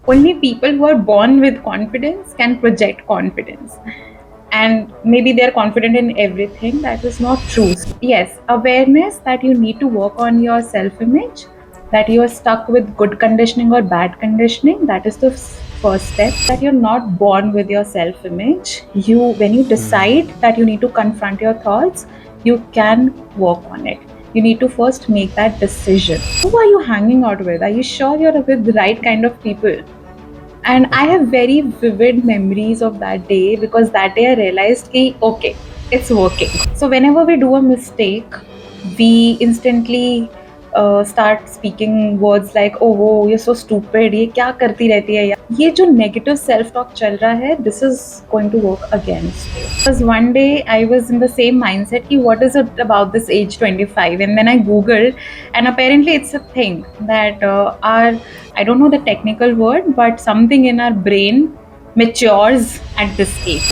Only people who are born with confidence can project confidence. And maybe they're confident in everything. That is not true. Yes, awareness that you need to work on your self image, that you are stuck with good conditioning or bad conditioning, that is the first step. That you're not born with your self image. When you decide that you need to confront your thoughts, you can work on it. You need to first make that decision. Who are you hanging out with? Are you sure you're with the right kind of people? And I have very vivid memories of that day, because that day I realized ki okay, it's working. So whenever we do a mistake, we instantly start speaking words like, oh wo, you're so stupid, ये क्या करती रहती है यार. ये जो negative self talk चल रहा है, this is going to work against you. Because one day I was in the same mindset कि what is it about this age 25, and then I googled, and apparently it's a thing that our, I don't know the technical word, but something in our brain matures at this age.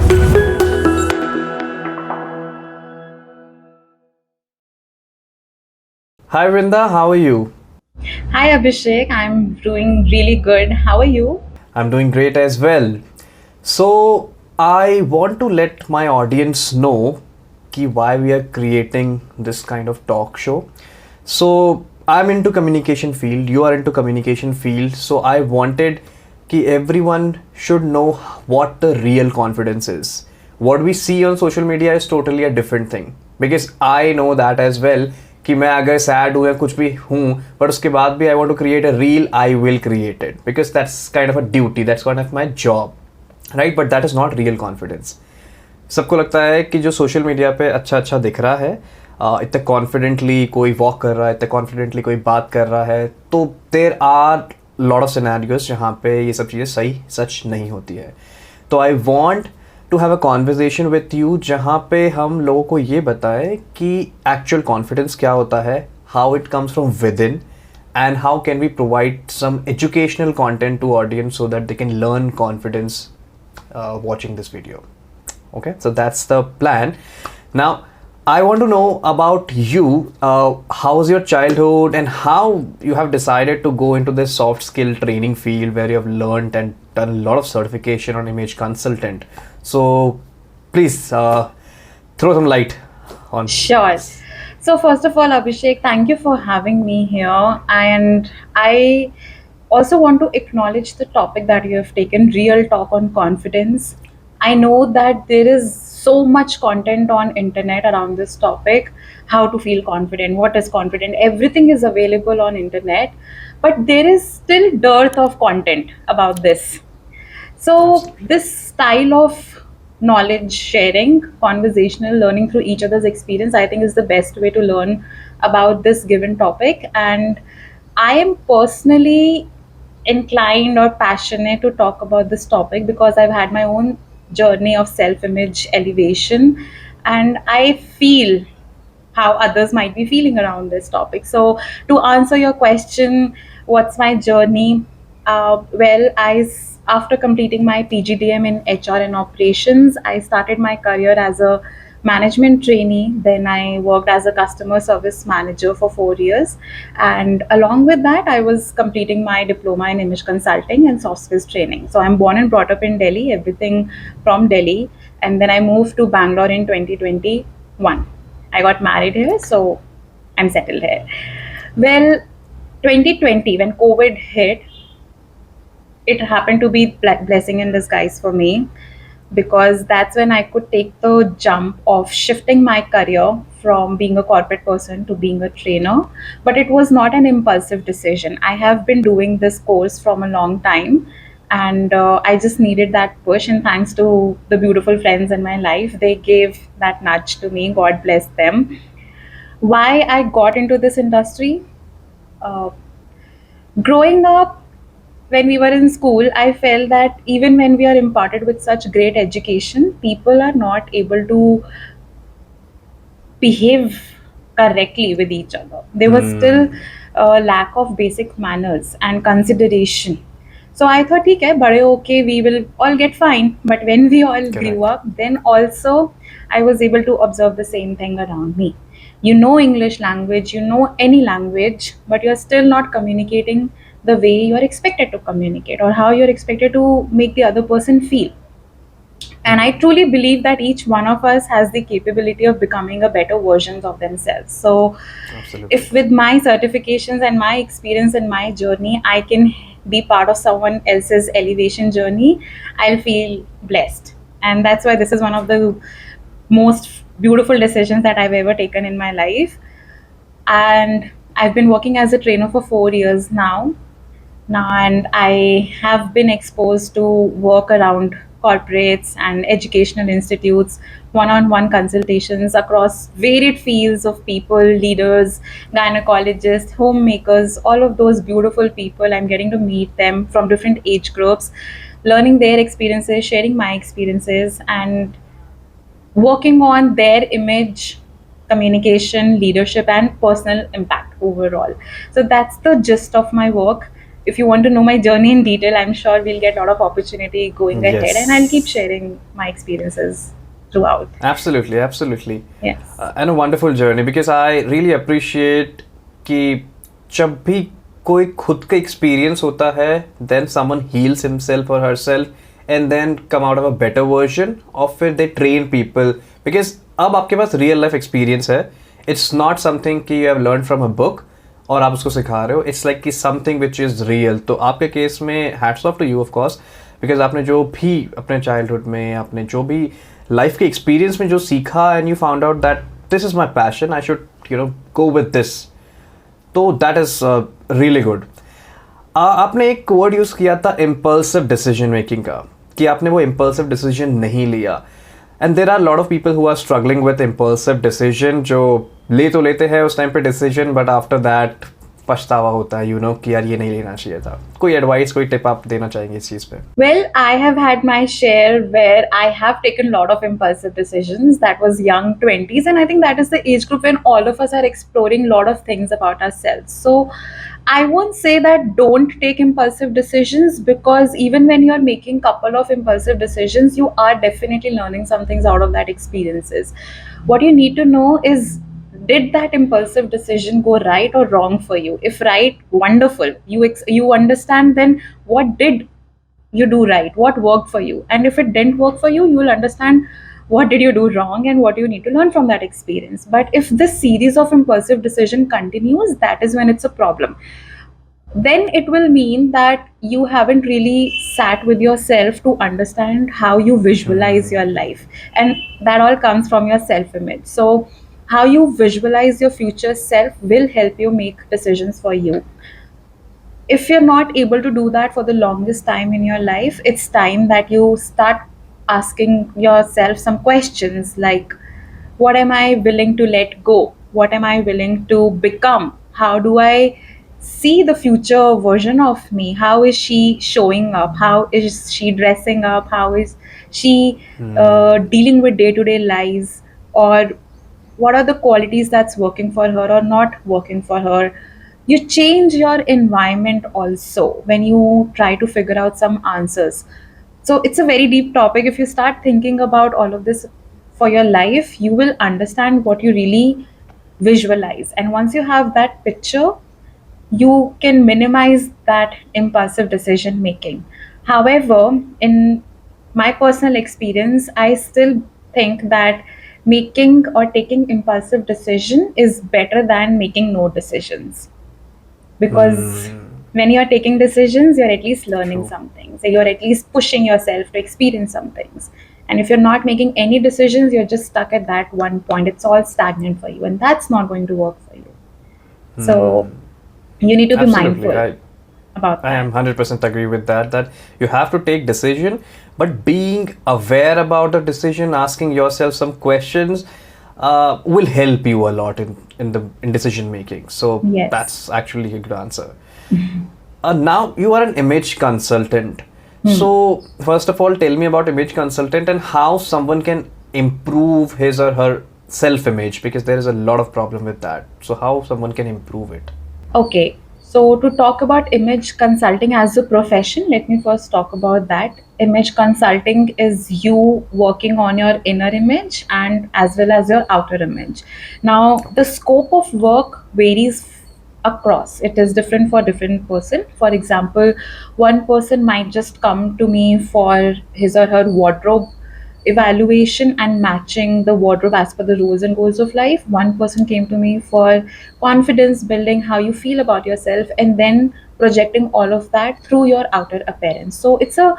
Hi Vrinda, how are you? Hi Abhishek, I'm doing really good. How are you? I'm doing great as well. So, I want to let my audience know why we are creating this kind of talk show. So, I'm into communication field, you are into communication field, so I wanted everyone should know what the real confidence is. What we see on social media is totally a different thing, because I know that as well कि मैं अगर sad हूँ या कुछ भी हूँ, but उसके बाद भी I want to create a reel, I will create it because that's kind of a duty, that's kind of my job, right? But that is not real confidence. सबको लगता है कि जो सोशल मीडिया पे अच्छा अच्छा दिख रहा है, इतने कॉन्फिडेंटली कोई वॉक कर रहा है, इतने कॉन्फिडेंटली कोई बात कर रहा है, तो there are lot of scenarios जहाँ पे ये सब चीज़ें सही सच नहीं होती है. तो I want to have a conversation with you जहाँ पे हम लोगों को ये बताएं कि एक्चुअल कॉन्फिडेंस क्या होता है, how it comes from with in, and how can we provide some educational content to audience so that they can learn confidence watching this video. Okay, so that's the plan. Now I want to know about you. How was your childhood and how you have decided to go into this soft skill training field where you have learned and done a lot of certification on image consultant? So please throw some light on Sure. this. So, first of all, Abhishek, thank you for having me here. And I also want to acknowledge the topic that you have taken, real talk on confidence. I know that there is so much content on internet around this topic, how to feel confident, what is confident, everything is available on internet, but there is still dearth of content about this. So, Absolutely. this style of knowledge sharing, conversational learning through each other's experience, I think is the best way to learn about this given topic. And I am personally inclined or passionate to talk about this topic because I've had my own journey of self image elevation, and I feel how others might be feeling around this topic. So, to answer your question, what's my journey? After completing my PGDM in HR and operations, I started my career as a management trainee. Then I worked as a customer service manager for 4 years. And along with that, I was completing my diploma in image consulting and soft skills training. So I'm born and brought up in Delhi, everything from Delhi. And then I moved to Bangalore in 2021. I got married here, so I'm settled here. Well, 2020, when COVID hit, it happened to be blessing in disguise for me, because that's when I could take the jump of shifting my career from being a corporate person to being a trainer. But it was not an impulsive decision. I have been doing this course from a long time, and I just needed that push. And thanks to the beautiful friends in my life, they gave that nudge to me. God bless them. Why I got into this industry? Uh, Growing up, when we were in school, I felt that even when we are imparted with such great education, people are not able to behave correctly with each other. There was still a lack of basic manners and consideration. So I thought, okay, bade okay, we will all get fine. But when we all grew Correct. up, then also I was able to observe the same thing around me. You know English language, you know any language, but you're still not communicating the way you're expected to communicate or how you're expected to make the other person feel. And I truly believe that each one of us has the capability of becoming a better versions of themselves. So Absolutely. if with my certifications and my experience and my journey, I can be part of someone else's elevation journey, I'll feel blessed. And that's why this is one of the most beautiful decisions that I've ever taken in my life. And I've been working as a trainer for 4 years now, and I have been exposed to work around corporates and educational institutes, one-on-one consultations across varied fields of people, leaders, gynecologists, homemakers, all of those beautiful people. I'm getting to meet them from different age groups, learning their experiences, sharing my experiences, and working on their image, communication, leadership, and personal impact overall. So that's the gist of my work. If you want to know my journey in detail, I'm sure we'll get a lot of opportunity going ahead, and I'll keep Yes. sharing my experiences throughout. Absolutely, absolutely. Yes. And a wonderful journey because I really appreciate कि जब भी कोई खुद का experience होता है then someone heals himself or herself and then come out of a better version or फिर they train people because अब आपके पास real life experience है. It's not something कि you have learned from a book और आप उसको सिखा रहे हो. It's like कि something which is real. तो आपके केस में hats off to you of course because आपने जो भी अपने childhood में आपने जो भी लाइफ के एक्सपीरियंस में जो सीखा and you found out that this is my passion I should go with this तो दैट इज रियली गुड. आपने एक वर्ड यूज किया था इम्पल्सिव डिसीजन मेकिंग का कि आपने वो इम्पल्सिव डिसीजन नहीं लिया and there are lot of people who are struggling with impulsive decision जो ले तो लेते हैं उस टाइम पे डिसीजन बट आफ्टर दैट पछतावा होता है कि यार ये नहीं लेना चाहिए था. कोई एडवाइस कोई टिप आप देना चाहेंगे इस चीज पे? Well, I have had my share where I have taken a lot of impulsive decisions. That was young 20s, and I think that is the age group when all of us are exploring a lot of things about ourselves. So I won't say that don't take impulsive decisions, because even when you're making couple of impulsive decisions, you are definitely learning some things out of that experiences. What you need to know is, did that impulsive decision go right or wrong for you? If right, wonderful, you understand then what did you do right, what worked for you. And if it didn't work for you, you will understand what did you do wrong and what you need to learn from that experience. But if this series of impulsive decision continues, that is when it's a problem. Then it will mean that you haven't really sat with yourself to understand how you visualize your life, and that all comes from your self image. So how you visualize your future self will help you make decisions for you. If you're not able to do that for the longest time in your life, it's time that you start asking yourself some questions like, what am I willing to let go? What am I willing to become? How do I see the future version of me? How is she showing up? How is she dressing up? How is she dealing with day to day lives? Or what are the qualities that's working for her or not working for her? You change your environment also when you try to figure out some answers. So it's a very deep topic. If you start thinking about all of this for your life, you will understand what you really visualize. And once you have that picture, you can minimize that impulsive decision making. However, in my personal experience, I still think that making or taking impulsive decision is better than making no decisions, because when you're taking decisions, you're at least learning True. something. So you're at least pushing yourself to experience some things. And if you're not making any decisions, you're just stuck at that one point. It's all stagnant for you, and that's not going to work for you. So you need to be Absolutely, mindful about I that. am 100% agree with that you have to take decision but being aware about the decision, asking yourself some questions will help you a lot in decision making. So Yes. that's actually a good answer. Now you are an image consultant. So first of all, tell me about image consultant and how someone can improve his or her self image, because there is a lot of problem with that. So how someone can improve it? Okay, so to talk about image consulting as a profession, let me first talk about that. Image consulting is you working on your inner image and as well as your outer image. Now, the scope of work varies across. It is different for different person. For example, one person might just come to me for his or her wardrobe evaluation and matching the wardrobe as per the rules and goals of life. One person came to me for confidence building, how you feel about yourself, and then projecting all of that through your outer appearance. So it's a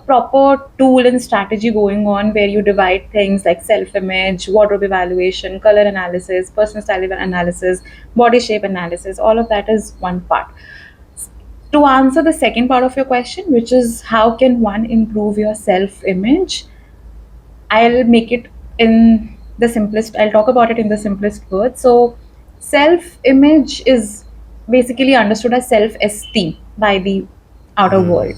proper tool and strategy going on where you divide things like self image, wardrobe evaluation, color analysis, personal style analysis, body shape analysis. All of that is one part. To answer the second part of your question, which is how can one improve your self image, I'll make it in the simplest, I'll talk about it in the simplest words. So, self image is basically understood as self esteem by the outer world.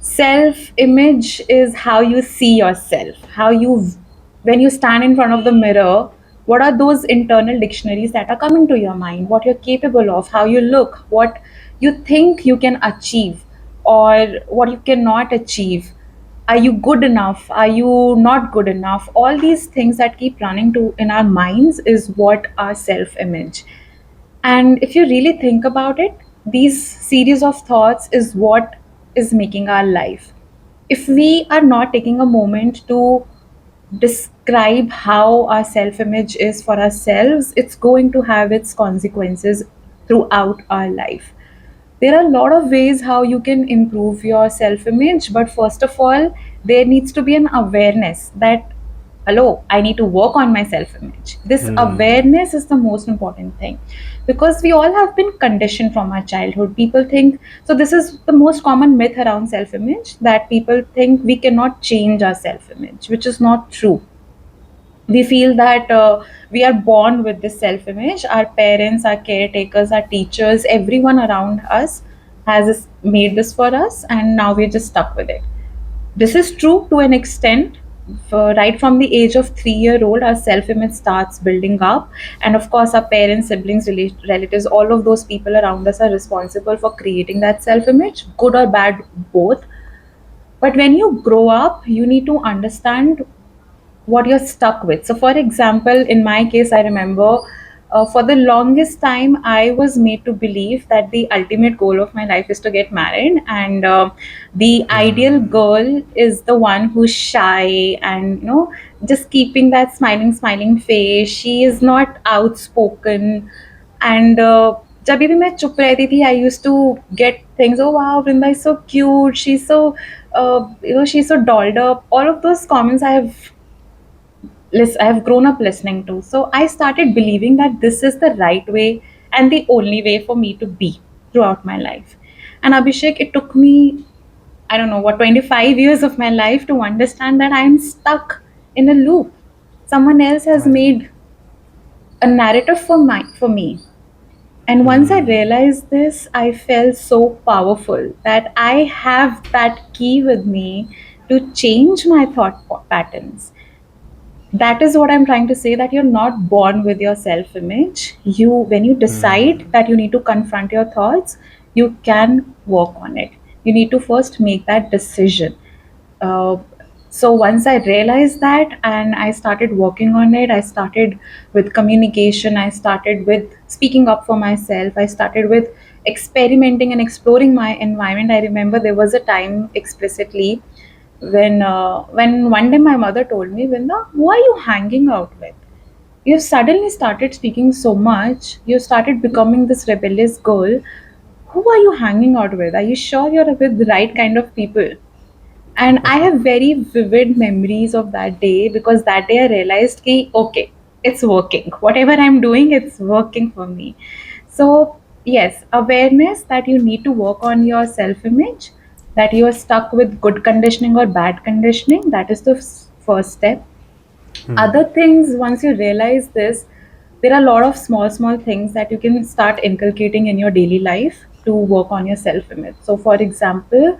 Self image is how you see yourself, how you, when you stand in front of the mirror, what are those internal dictionaries that are coming to your mind, what you're capable of, how you look, what you think you can achieve, or what you cannot achieve. Are you good enough, are you not good enough? All these things that keep running to in our minds is what our self image. And if you really think about it, these series of thoughts is what is making our life. If we are not taking a moment to describe how our self image is for ourselves, it's going to have its consequences throughout our life. There are a lot of ways how you can improve your self image, but first of all, there needs to be an awareness that, hello, I need to work on my self image. This awareness is the most important thing, because we all have been conditioned from our childhood. People think, so this is the most common myth around self image, that people think we cannot change our self image, which is not true. We feel that we are born with this self image. Our parents, our caretakers, our teachers, everyone around us has made this for us, and now we're just stuck with it. This is true to an extent. Right from the age of 3-year-old, our self image starts building up. And of course, our parents, siblings, relatives, all of those people around us are responsible for creating that self image, good or bad, both. But when you grow up, you need to understand what you're stuck with. So, for example, in my case, I remember for the longest time, I was made to believe that the ultimate goal of my life is to get married, and the ideal girl is the one who's shy and just keeping that smiling face. She is not outspoken, and जब भी मैं चुप रहती थी, I used to get things. Oh wow, Vrinda is so cute. She's so, she's so dolled up. All of those comments I have grown up listening to. So I started believing that this is the right way and the only way for me to be throughout my life. And Abhishek, it took me, I don't know what, 25 years of my life to understand that I'm stuck in a loop. Someone else has made a narrative for me. And once I realized this, I felt so powerful that I have that key with me to change my thought patterns. That is what I'm trying to say, that you're not born with your self image. You, when you decide that you need to confront your thoughts, you can work on it. You need to first make that decision. uh, so once I realized that and I started working on it, I started with communication, I started with speaking up for myself, I started with experimenting and exploring my environment. I remember there was a time explicitly when one day my mother told me, Vinda, who are you hanging out with? You suddenly started speaking so much. You started becoming this rebellious girl. Who are you hanging out with? Are you sure you're with the right kind of people? And I have very vivid memories of that day, because that day I realized ki, okay, it's working. Whatever I'm doing, it's working for me. So, yes, awareness that you need to work on your self image, that you are stuck with good conditioning or bad conditioning, that is the first step. Other things, once you realize this, there are a lot of small things that you can start inculcating in your daily life to work on your self image. So, for example,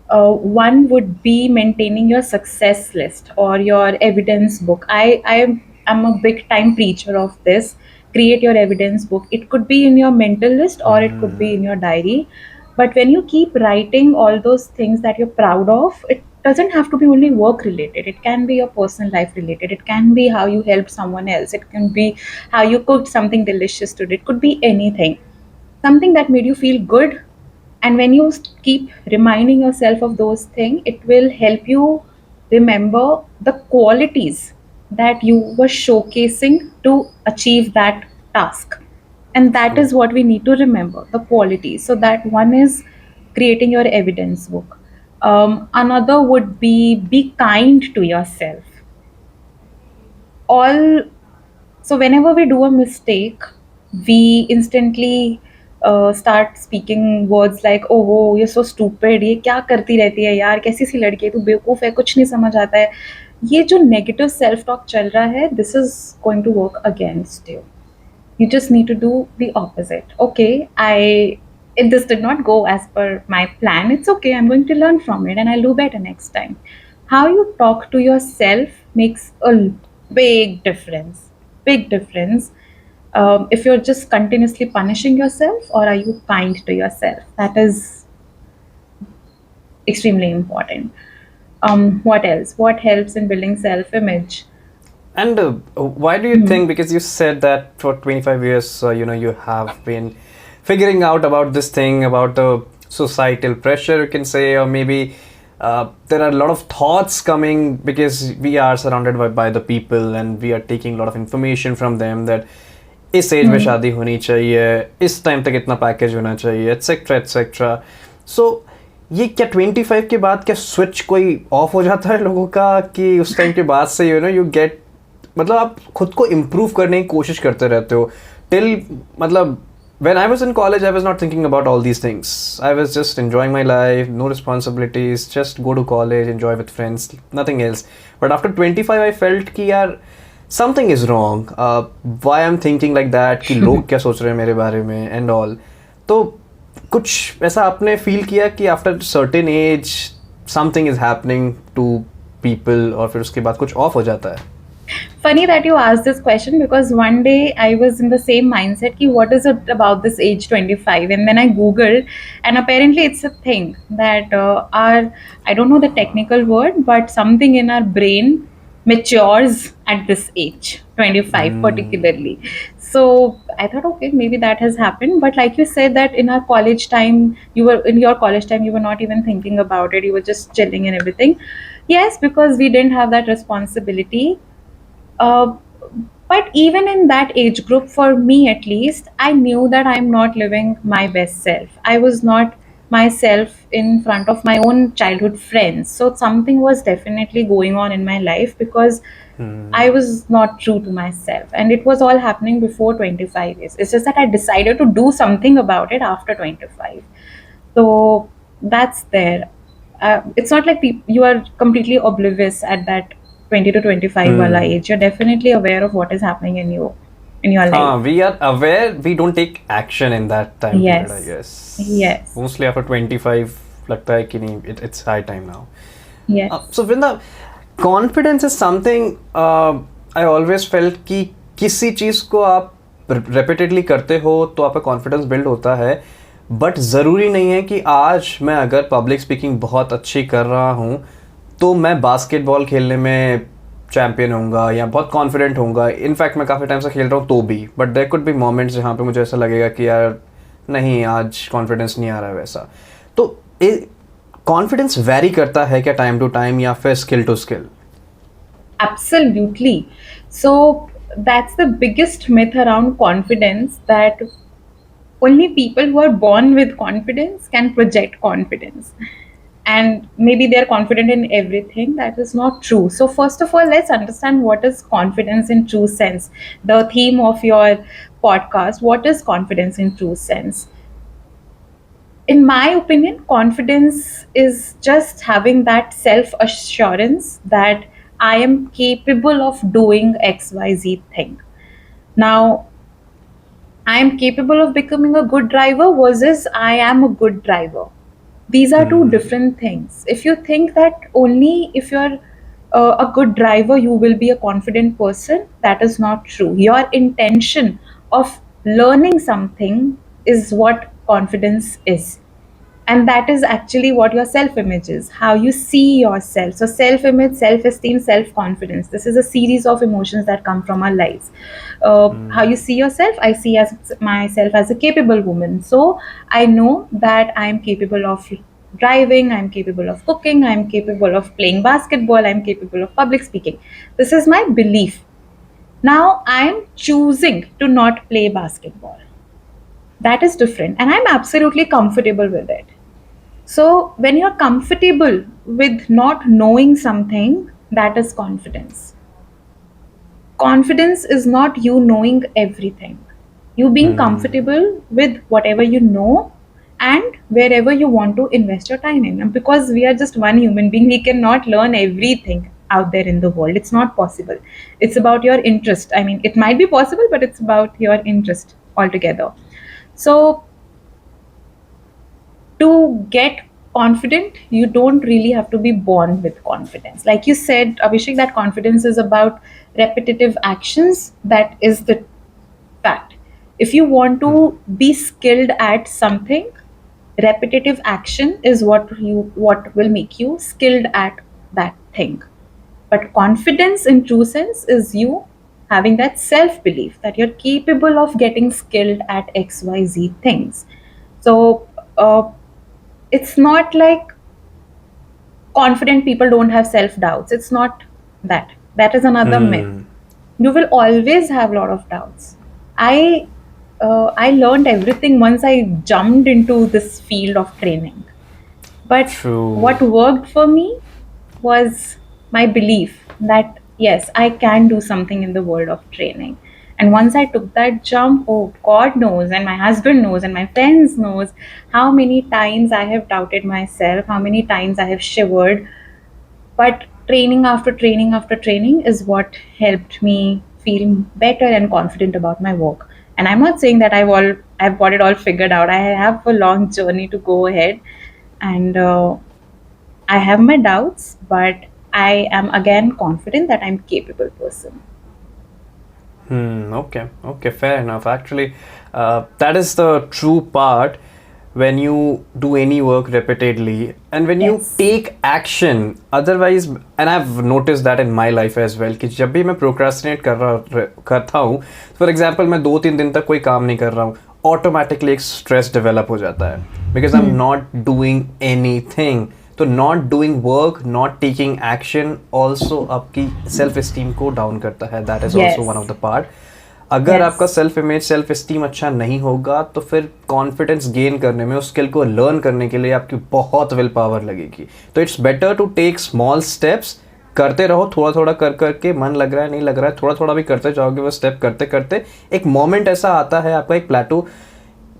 one would be maintaining your success list or your evidence book. I'm a big time preacher of this. Create your evidence book. It could be in your mental list or it could be in your diary. But when you keep writing all those things that you're proud of, it doesn't have to be only work related. It can be your personal life related. It can be how you helped someone else. It can be how you cooked something delicious today. It could be anything, something that made you feel good. And when you keep reminding yourself of those things, it will help you remember the qualities that you were showcasing to achieve that task. And that True. is what we need to remember, the qualities. So that one is creating your evidence book. Another would be kind to yourself. All So whenever we do a mistake, we instantly start speaking words like, oh वो you're so stupid, ये क्या करती रहती है यार, कैसी सी लड़की है, तू बेवकूफ़ है, कुछ नहीं समझ आता है. ये जो नेगेटिव सेल्फ टॉक चल रहा है, this is going to work against you. You just need to do the opposite. Okay, this did not go as per my plan. It's okay, I'm going to learn from it and I'll do better next time. How you talk to yourself makes a big difference. Big difference. If you're just continuously punishing yourself, or are you kind to yourself? That is extremely important. What else? What helps in building self image? And why do you think? Because you said that for 25 years, you have been figuring out about this thing, about the societal pressure, you can say, or maybe there are a lot of thoughts coming because we are surrounded by the people and we are taking a lot of information from them that इस as में शादी होनी चाहिए, इस time तक इतना package होना चाहिए, एटसेट्रा एटसेट्रा. सो ये क्या 25 के बाद क्या स्विच कोई ऑफ हो जाता है लोगों का कि उस टाइम के बाद से यू गेट, मतलब आप खुद को इम्प्रूव करने की कोशिश करते रहते हो टिल, मतलब when I was in college I was not thinking about all these things. I was just enjoying my life, no responsibilities, just go to college, enjoy with friends, nothing else. But after 25 I felt कि यार something is wrong. Why I'm thinking like that कि लोग क्या सोच रहे हैं मेरे बारे में and all. तो कुछ ऐसा आपने फील किया कि after certain age something is happening to people और फिर उसके बाद कुछ ऑफ हो जाता है? Funny that you asked this question, because one day I was in the same mindset ki what is it about this age 25, and then I googled, and apparently it's a thing that our, I don't know the technical word, but something in our brain matures at this age 25 particularly. So I thought, okay, maybe that has happened. But like you said, that in our college time, in your college time, you were not even thinking about it, you were just chilling and everything. Yes, because we didn't have that responsibility. uh, but even in that age group, for me at least, I knew that I'm not living my best self. I was not myself in front of my own childhood friends. So something was definitely going on in my life, because I was not true to myself. And it was all happening before 25 years. It's just that I decided to do something about it after 25. So that's there. It's not like you are completely oblivious at that 20 to 25 wala age. You're definitely aware of what is happening in your life. We are aware, we don't take action in that time period, I Yes. guess. Yes. Mostly after 25 लगता है कि नहीं, it's high time now. Yes. So Vrinda, confidence is something I always felt कि किसी चीज़ को आप repeatedly करते हो तो आपका confidence build होता है, बट ज़रूरी नहीं है कि आज मैं अगर पब्लिक स्पीकिंग बहुत अच्छी कर रहा हूँ तो मैं बास्केटबॉल खेलने में चैम्पियन होऊंगा या बहुत कॉन्फिडेंट होऊंगा. इनफैक्ट मैं काफ़ी टाइम से खेल रहा हूँ तो भी, but there could be moments जहाँ पे मुझे ऐसा लगेगा कि यार नहीं, आज कॉन्फिडेंस नहीं आ रहा है वैसा. तो कॉन्फिडेंस वैरी करता है क्या टाइम टू टाइम, या फिर skill to skill? Absolutely. So that's the biggest myth around confidence, that only people who are born with confidence can project confidence. And maybe they're confident in everything. That is not true. So first of all, let's understand what is confidence in true sense. The theme of your podcast, what is confidence in true sense? In my opinion, confidence is just having that self assurance that I am capable of doing XYZ thing. Now, I am capable of becoming a good driver versus I am a good driver. These are two different things. If you think that only if you're a good driver, you will be a confident person, that is not true. Your intention of learning something is what confidence is. And that is actually what your self image is, how you see yourself. So self image, self esteem, self confidence, this is a series of emotions that come from our lives. How you see yourself, I see as myself as a capable woman, so I know that I am capable of driving, I'm capable of cooking, I'm capable of playing basketball, I'm capable of public speaking. This is my belief. Now I'm choosing to not play basketball. That is different, and I'm absolutely comfortable with it. So, when you're comfortable with not knowing something, that is confidence. Confidence is not you knowing everything, you being comfortable with whatever you know and wherever you want to invest your time in. And because we are just one human being, we cannot learn everything out there in the world. It's not possible. It's about your interest. I mean, it might be possible, but it's about your interest altogether. So, to get confident, you don't really have to be born with confidence. Like you said, Abhishek, that confidence is about repetitive actions. That is the fact. If you want to be skilled at something, repetitive action is what will make you skilled at that thing. But confidence in true sense is you having that self belief that you're capable of getting skilled at XYZ things. So it's not like confident people don't have self doubts. It's not that. That is another myth. You will always have a lot of doubts. I I learned everything once I jumped into this field of training. But True. what worked for me was my belief that yes, I can do something in the world of training. And once I took that jump, oh, God knows, and my husband knows, and my friends knows how many times I have doubted myself, how many times I have shivered. But training after training after training is what helped me feel better and confident about my work. And I'm not saying that I've got it all figured out. I have a long journey to go ahead, and I have my doubts, but I am again confident that I'm capable person. Okay, fair enough. Actually, that is the true part when you do any work repeatedly and when you Yes. take action. Otherwise, and I've noticed that in my life as well, कि जब भी मैं procrastinate करता हूँ, for example, मैं 2-3 दिन तक कोई काम नहीं कर रहा हूँ, ऑटोमेटिकली एक स्ट्रेस डेवलप हो जाता है because I am not doing anything. तो not doing work, not taking action also आपकी सेल्फ इस्टीम को डाउन करता है. That is also one of Yes. The part. अगर आपका Yes. Self image, self esteem अच्छा नहीं होगा तो फिर कॉन्फिडेंस गेन करने में, उस स्किल को लर्न करने के लिए आपकी बहुत विल पावर लगेगी. तो it's better to take small steps. करते रहो, थोड़ा थोड़ा कर करके, मन लग रहा है नहीं लग रहा है, थोड़ा थोड़ा भी करते जाओगे. वो स्टेप करते करते एक मोमेंट ऐसा आता है, आपका एक प्लेटो,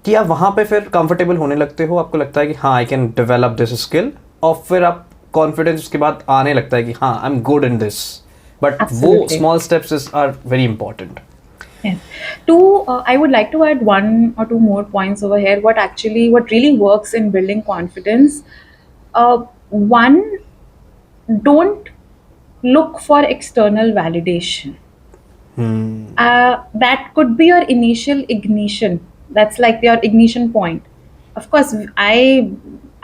कि आप वहां पे फिर कंफर्टेबल होने लगते हो. आपको लगता है कि हाँ, I can develop this skill. और फिर आप कॉन्फिडेंस उसके बाद आने लगता है कि हाँ, I am good in this. But वो Absolutely. Small steps are very important. Yes. I would like to add one or two more points over here. What really works in building confidence. One, don't look for external validation. That could be your initial ignition. That's like your ignition point. Of course,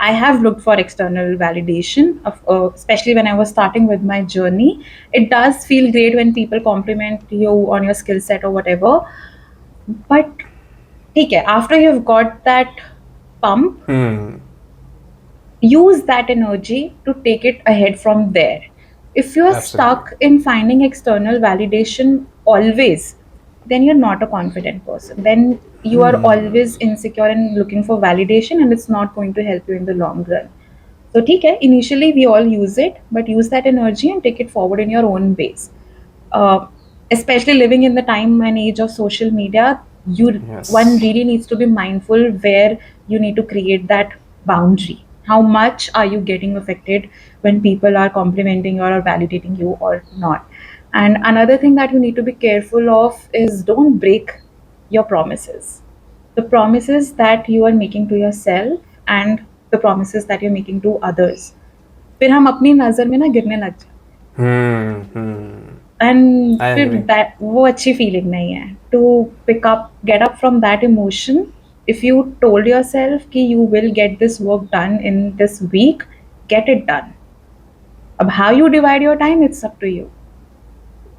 I have looked for external validation, especially when I was starting with my journey. It does feel great when people compliment you on your skill set or whatever. But okay, after you've got that pump, use that energy to take it ahead from there. If you're Absolutely. stuck in finding external validation always, then you're not a confident person. Then you are always insecure and looking for validation, and it's not going to help you in the long run. So, ठीक है, initially we all use it, but use that energy and take it forward in your own ways. Uh, Especially living in the time and age of social media, one Yes. really needs to be mindful where you need to create that boundary. How much are you getting affected when people are complimenting you or validating you or not? And another thing that you need to be careful of is don't break your promises. The promises that you are making to yourself and the promises that you're making to others. फिर हम अपनी नज़र में ना गिरने लग जाते हैं. एंड I फिर agree. दैट वो अच्छी फीलिंग नहीं है. To pick up, get up from that emotion If you told yourself कि you will get this work done in this week, get it done. अब how you divide your time, it's up to you.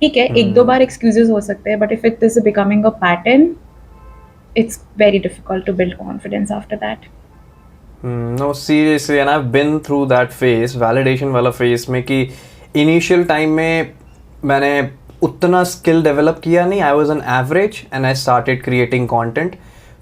ठीक है, एक दो बार excuses हो सकते हैं, but if it is becoming a pattern, it's very difficult to build confidence after that. No, seriously, and I've been through that phase, validation वाला phase में कि initial time में मैंने उतना skill develop किया नहीं, I was an average and I started creating content.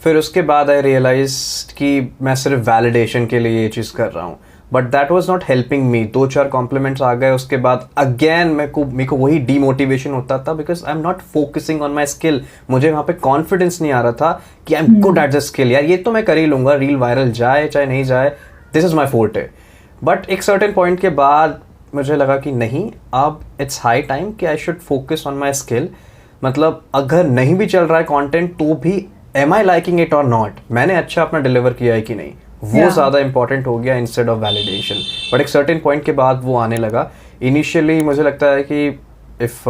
फिर उसके बाद I realized कि मैं सिर्फ validation के लिए ये चीज़ कर रहा हूँ, but that was not helping me. दो चार कॉम्प्लीमेंट्स आ गए, उसके बाद अगेन मेरे को वही डीमोटिवेशन होता था because I am not focusing on my skill. मुझे वहाँ पे कॉन्फिडेंस नहीं आ रहा था कि आई am good at the skill. यार ये तो मैं कर ही लूँगा, रील वायरल जाए चाहे नहीं जाए, this is my forte. But एक सर्टेन पॉइंट के बाद मुझे लगा कि नहीं, अब इट्स हाई टाइम कि I should focus on my skill. मतलब अगर नहीं भी चल रहा है कंटेंट तो भी एम आई लाइकिंग इट और नॉट, मैंने अच्छा अपना डिलीवर किया है कि नहीं, वो ज़्यादा इंपॉर्टेंट हो गया इंस्टेड ऑफ वैलिडेशन. बट एक सर्टेन पॉइंट के बाद वो आने लगा. इनिशियली मुझे लगता है कि if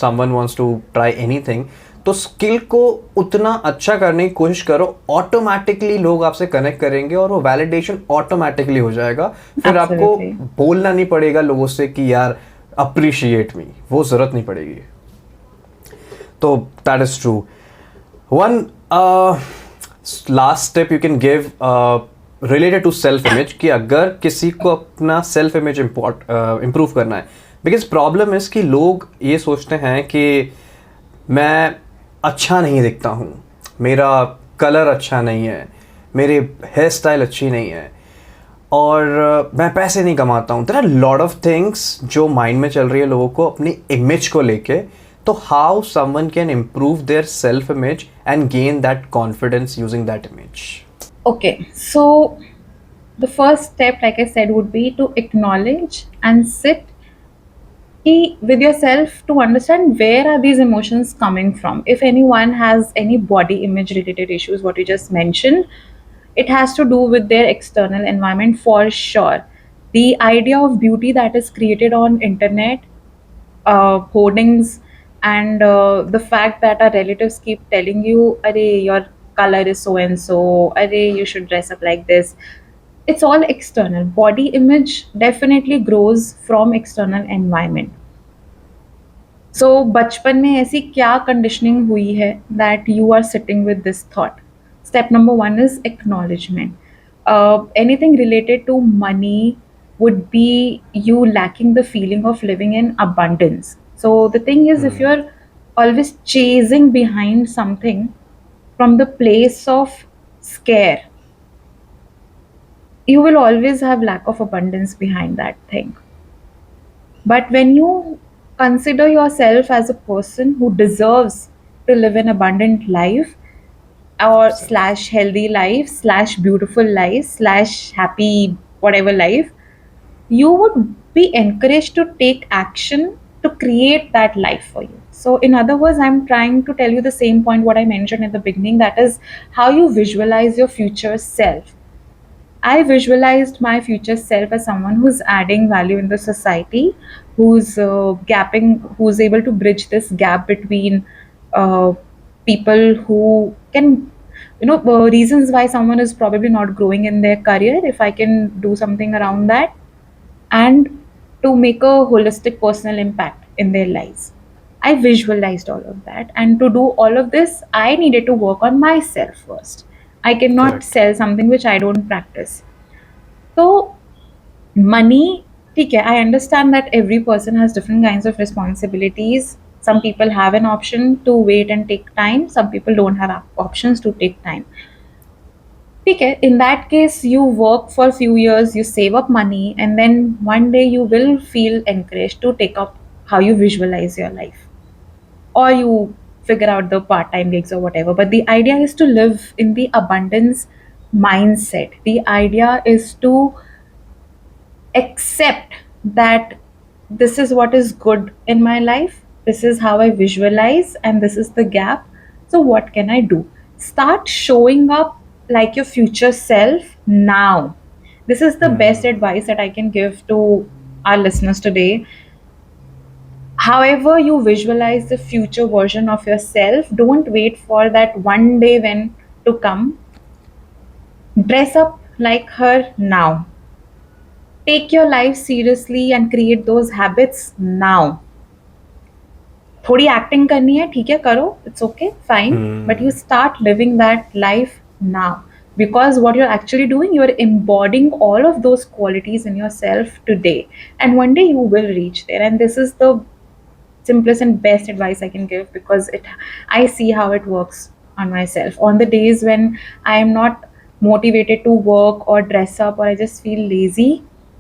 someone wants to try anything तो स्किल को उतना अच्छा करने की कोशिश करो, ऑटोमेटिकली लोग आपसे कनेक्ट करेंगे और वो वैलिडेशन ऑटोमेटिकली हो जाएगा. फिर आपको बोलना नहीं पड़ेगा लोगों से कि यार अप्रिशिएट मी, वो ज़रूरत नहीं पड़ेगी. तो that is true. One last step you can give related to self image कि अगर किसी को अपना सेल्फ इमेज इम्प्रूव करना है. बिकॉज प्रॉब्लम इज कि लोग ये सोचते हैं कि मैं अच्छा नहीं दिखता हूँ, मेरा कलर अच्छा नहीं है, मेरे हेयर स्टाइल अच्छी नहीं है, और मैं पैसे नहीं कमाता हूँ. There are lot of things जो माइंड में चल रही है लोगों को अपनी इमेज को लेके. तो how someone can improve their self image and gain that confidence using that image? Okay, so the first step, like I said, would be to acknowledge and sit with yourself to understand where are these emotions coming from. If anyone has any body image related issues, what you just mentioned, it has to do with their external environment for sure. The idea of beauty that is created on internet, hoardings, and the fact that our relatives keep telling you, "Arey, your color is so and so. Arey, you should dress up like this." It's all external. Body image definitely grows from external environment. So बचपन में ऐसी क्या conditioning हुई है that you are sitting with this thought? Step number one is acknowledgement. Anything related to money would be you lacking the feeling of living in abundance. So the thing is, if you're always chasing behind something from the place of scare, you will always have lack of abundance behind that thing. But when you consider yourself as a person who deserves to live an abundant life, or slash healthy life, slash beautiful life, slash happy whatever life, you would be encouraged to take action to create that life for you. So, in other words, I'm trying to tell you the same point what I mentioned at the beginning, that is how you visualize your future self. I visualized my future self as someone who's adding value in the society, who's able to bridge this gap between uh, people who can, reasons why someone is probably not growing in their career. If I can do something around that, and to make a holistic personal impact in their lives. I visualized all of that, and to do all of this, I needed to work on myself first. I cannot Correct. sell something which I don't practice. So, money, okay, I understand that every person has different kinds of responsibilities. Some people have an option to wait and take time, some people don't have options to take time. Okay, in that case, you work for a few years, you save up money, and then one day you will feel encouraged to take up how you visualize your life. Or you figure out the part time gigs or whatever. But the idea is to live in the abundance mindset. The idea is to accept that this is what is good in my life, this is how I visualize, and this is the gap. So, what can I do? Start showing up like your future self now. This is the best advice that I can give to our listeners today. However, you visualize the future version of yourself, don't wait for that one day when to come. Dress up like her now. Take your life seriously and create those habits now. थोड़ी acting करनी है, ठीक है, करो, it's okay, fine, but you start living that life now, because what you're actually doing, you're embodying all of those qualities in yourself today, and one day you will reach there. And this is the simplest and best advice I can give, because it I see how it works on myself. On the days when I am not motivated to work or dress up, or I just feel lazy,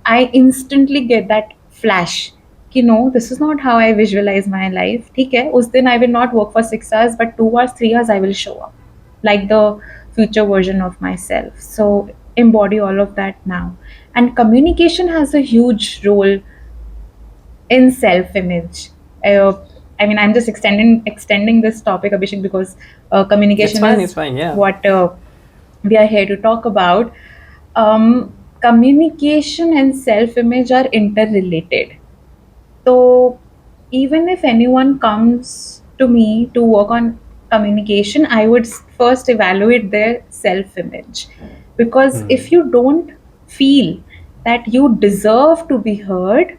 I instantly get that flash कि no, this is not how I visualize my life. ठीक है, उस दिन I will not work for 6 hours, but 2 hours, 3 hours I will show up like the future version of myself. So embody all of that now. And communication has a huge role in self-image. Uh, I mean, I'm just extending this topic, Abhishek, because communication It's fine, yeah. what we are here to talk about. Communication and self-image are interrelated. So even if anyone comes to me to work on communication, I would first evaluate their self-image, because if you don't feel that you deserve to be heard,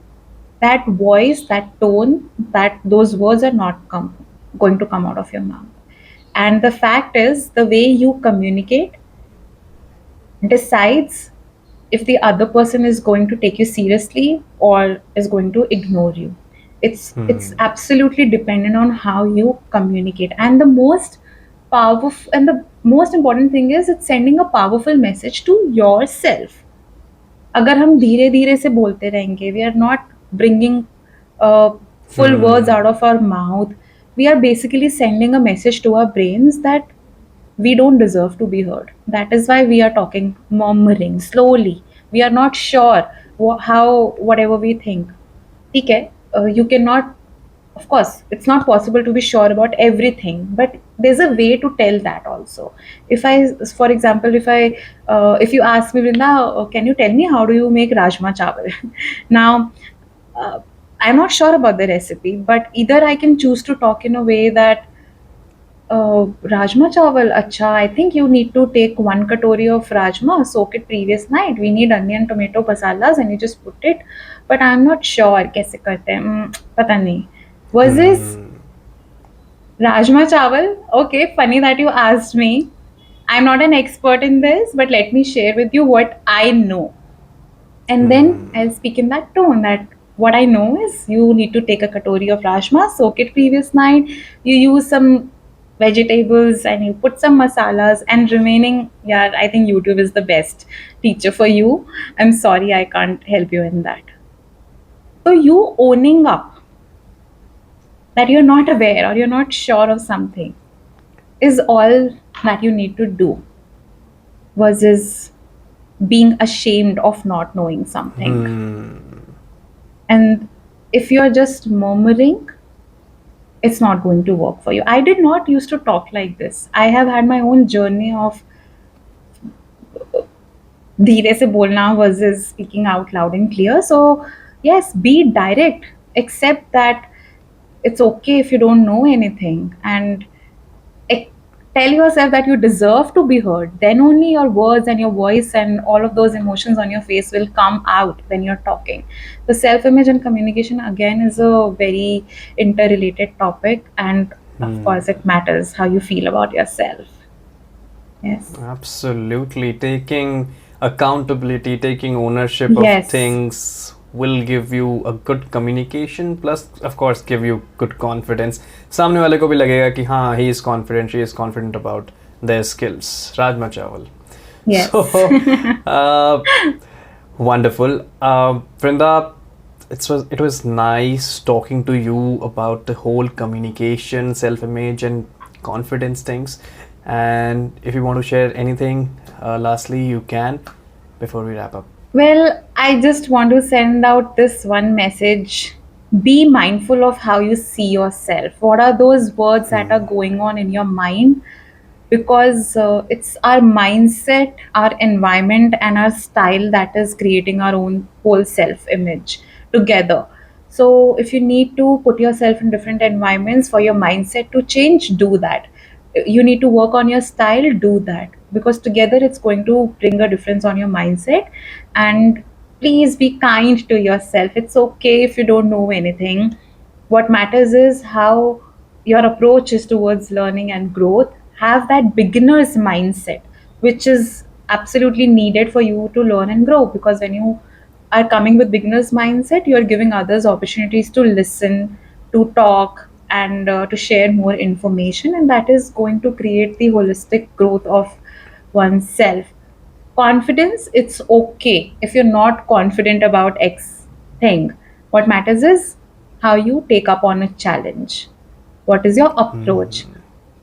that voice, that tone, that those words are not going to come out of your mouth. And the fact is, the way you communicate decides if the other person is going to take you seriously or is going to ignore you. It's absolutely dependent on how you communicate. And the most powerful and the most important thing is, it's sending a powerful message to yourself. अगर हम धीरे धीरे से बोलते रहेंगे, we are not bringing full words out of our mouth, we are basically sending a message to our brains that we don't deserve to be heard. That is why we are talking murmuring slowly. We are not sure how whatever we think. ठीक है, you cannot, of course it's not possible to be sure about everything, but there's a way to tell that also. If I, for example, if you ask me, Vrinda, can you tell me how do you make rajma chawal? Now, uh, I'm not sure about the recipe, but either I can choose to talk in a way that rajma chawal, acha, I think you need to take 1 katori of rajma, soak it previous night. We need onion, tomato, masalas, and you just put it. But I'm not sure कैसे करते हैं, पता नहीं. Versus rajma chawal. Okay, funny that you asked me. I'm not an expert in this, but let me share with you what I know. And then I'll speak in that tone that what I know is, you need to take a katori of rajma, soak it previous night, you use some vegetables and you put some masalas, and remaining, yeah, I think YouTube is the best teacher for you. I'm sorry, I can't help you in that. So you owning up that you're not aware or you're not sure of something is all that you need to do, versus being ashamed of not knowing something. And if you're just murmuring, it's not going to work for you. I did not used to talk like this. I have had my own journey of धीरे से बोलना versus speaking out loud and clear. So yes, be direct. Accept that it's okay if you don't know anything, and tell yourself that you deserve to be heard. Then only your words and your voice and all of those emotions on your face will come out when you're talking. The self image and communication again is a very interrelated topic, and of course it matters how you feel about yourself. Yes, Absolutely. Taking accountability, taking ownership of Yes. things will give you a good communication, plus of course give you good confidence. सामने वाले को भी लगेगा कि हाँ, he is confident, she is confident about their skills. Rajma chawal. yes. So, wonderful. Vrinda, it was nice talking to you about the whole communication, self-image, and confidence things. And if you want to share anything, lastly, you can before we wrap up. Well, I just want to send out this one message. Be mindful of how you see yourself. What are those words that are going on in your mind? Because it's our mindset, our environment, and our style that is creating our own whole self image together. So, if you need to put yourself in different environments for your mindset to change, do that. you need to work on your style, do that, because together it's going to bring a difference on your mindset. And please be kind to yourself. It's okay if you don't know anything. What matters is how your approach is towards learning and growth. Have that beginner's mindset, which is absolutely needed for you to learn and grow, because when you are coming with beginner's mindset, you are giving others opportunities to listen, to talk, and to share more information, and that is going to create the holistic growth of oneself. Confidence, it's okay if you're not confident about X thing. What matters is how you take up on a challenge. What is your approach?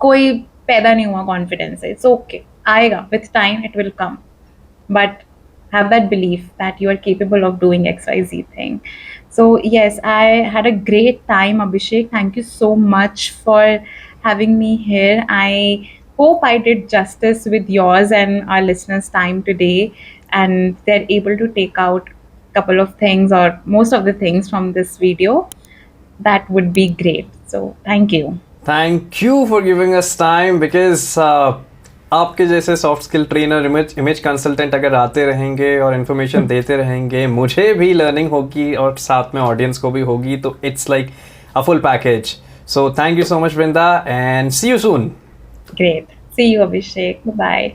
कोई पैदा नहीं हुआ confidence से, it's okay, आएगा with time, it will come, but have that belief that you are capable of doing XYZ thing. So, yes, I had a great time, Abhishek. Thank you so much for having me here. I hope I did justice with yours and our listeners' time today, and they're able to take out a couple of things or most of the things from this video. That would be great. So, thank you. Thank you for giving us time because आपके जैसे soft skill trainer, image consultant अगर आते रहेंगे और information देते रहेंगे, मुझे भी लर्निंग होगी और साथ में ऑडियंस को भी होगी, तो it's like a full package. So thank you so much Vrinda and see you soon. Great. See you, Abhishek. Bye bye.